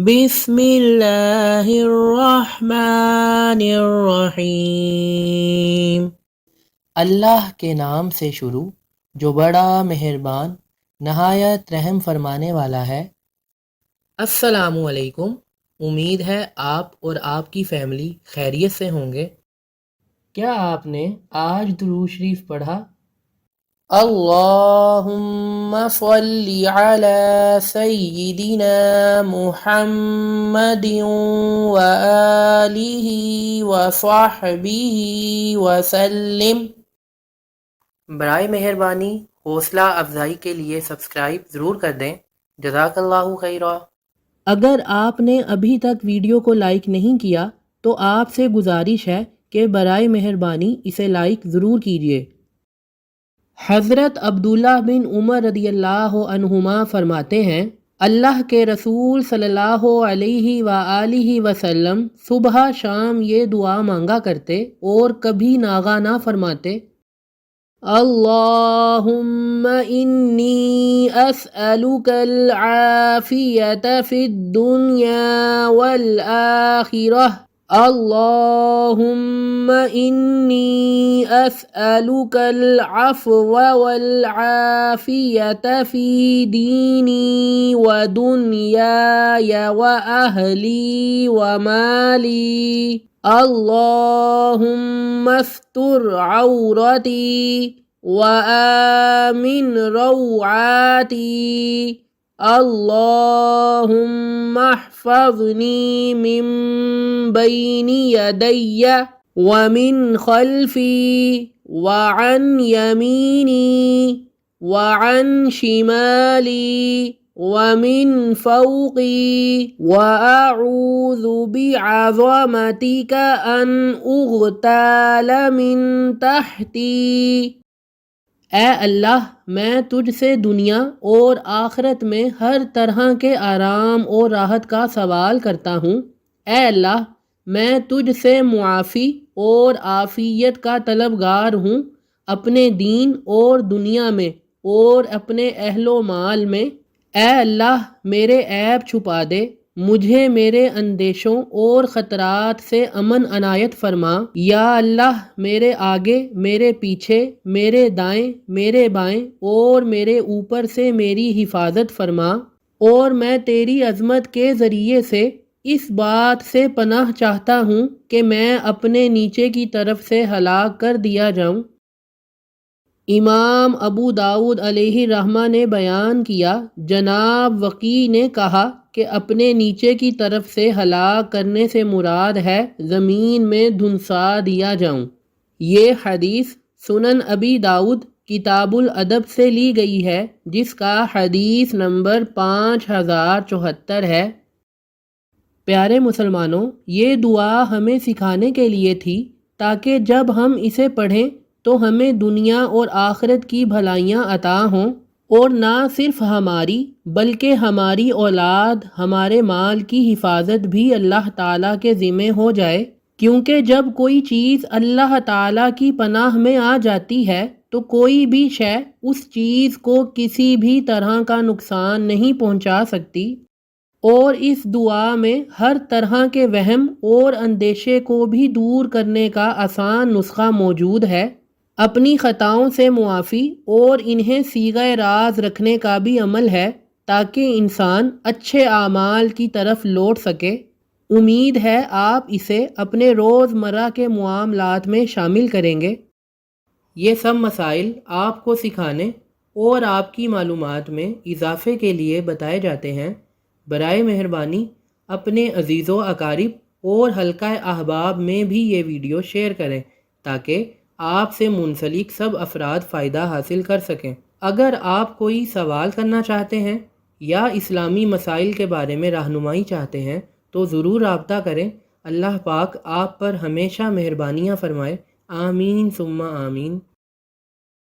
بسم اللہ الرحمن الرحیم۔ اللہ کے نام سے شروع جو بڑا مہربان نہایت رحم فرمانے والا ہے۔ السلام علیکم، امید ہے آپ اور آپ کی فیملی خیریت سے ہوں گے۔ کیا آپ نے آج درود شریف پڑھا؟ اللہم صلی علی سیدنا محمد وآلہ وصحبہ وسلم۔ برائے مہربانی حوصلہ افزائی کے لیے سبسکرائب ضرور کر دیں۔ جزاک اللہ خیرا۔ اگر آپ نے ابھی تک ویڈیو کو لائک نہیں کیا تو آپ سے گزارش ہے کہ برائے مہربانی اسے لائک ضرور کیجیے۔ حضرت عبداللہ بن عمر رضی اللہ عنہما فرماتے ہیں، اللہ کے رسول صلی اللہ علیہ وآلہ وسلم صبح شام یہ دعا مانگا کرتے اور کبھی ناغہ نہ فرماتے، اللہم انی اسألک العافیۃ فی الدنیا والآخرہ، اللہم انی اسألک العفو والعافیۃ فی دینی ودنیای واہلی ومالی، اللہم استر عورتی وآمن روعاتی، اللہم احفظنی من بین یدی ومن خلفی وعن یمینی وعن شمالی ومن فوقی وأعوذ بعظمتک ان اغتال من تحتی۔ اے اللہ، میں تجھ سے دنیا اور آخرت میں ہر طرح کے آرام اور راحت کا سوال کرتا ہوں۔ اے اللہ، میں تجھ سے معافی اور عافیت کا طلبگار ہوں، اپنے دین اور دنیا میں اور اپنے اہل و مال میں۔ اے اللہ، میرے عیب چھپا دے، مجھے میرے اندیشوں اور خطرات سے امن عنایت فرما۔ یا اللہ، میرے آگے، میرے پیچھے، میرے دائیں، میرے بائیں اور میرے اوپر سے میری حفاظت فرما، اور میں تیری عظمت کے ذریعے سے اس بات سے پناہ چاہتا ہوں کہ میں اپنے نیچے کی طرف سے ہلاک کر دیا جاؤں۔ امام ابو داؤد علیہ رحمہ نے بیان کیا، جناب وقی نے کہا کہ اپنے نیچے کی طرف سے ہلاک کرنے سے مراد ہے زمین میں دھنسا دیا جاؤں۔ یہ حدیث سنن ابی داؤد کتاب الادب سے لی گئی ہے، جس کا حدیث نمبر 5074 ہے۔ پیارے مسلمانوں، یہ دعا ہمیں سکھانے کے لیے تھی تاکہ جب ہم اسے پڑھیں تو ہمیں دنیا اور آخرت کی بھلائیاں عطا ہوں، اور نہ صرف ہماری بلکہ ہماری اولاد، ہمارے مال کی حفاظت بھی اللہ تعالیٰ کے ذمہ ہو جائے، کیونکہ جب کوئی چیز اللہ تعالیٰ کی پناہ میں آ جاتی ہے تو کوئی بھی شے اس چیز کو کسی بھی طرح کا نقصان نہیں پہنچا سکتی۔ اور اس دعا میں ہر طرح کے وہم اور اندیشے کو بھی دور کرنے کا آسان نسخہ موجود ہے۔ اپنی خطاؤں سے معافی اور انہیں صیغہ راز رکھنے کا بھی عمل ہے تاکہ انسان اچھے اعمال کی طرف لوٹ سکے۔ امید ہے آپ اسے اپنے روزمرہ کے معاملات میں شامل کریں گے۔ یہ سب مسائل آپ کو سکھانے اور آپ کی معلومات میں اضافے کے لیے بتائے جاتے ہیں۔ برائے مہربانی اپنے عزیز و اقارب اور حلقہ احباب میں بھی یہ ویڈیو شیئر کریں تاکہ آپ سے منسلک سب افراد فائدہ حاصل کر سکیں۔ اگر آپ کوئی سوال کرنا چاہتے ہیں یا اسلامی مسائل کے بارے میں رہنمائی چاہتے ہیں تو ضرور رابطہ کریں۔ اللہ پاک آپ پر ہمیشہ مہربانیاں فرمائے۔ آمین ثم آمین۔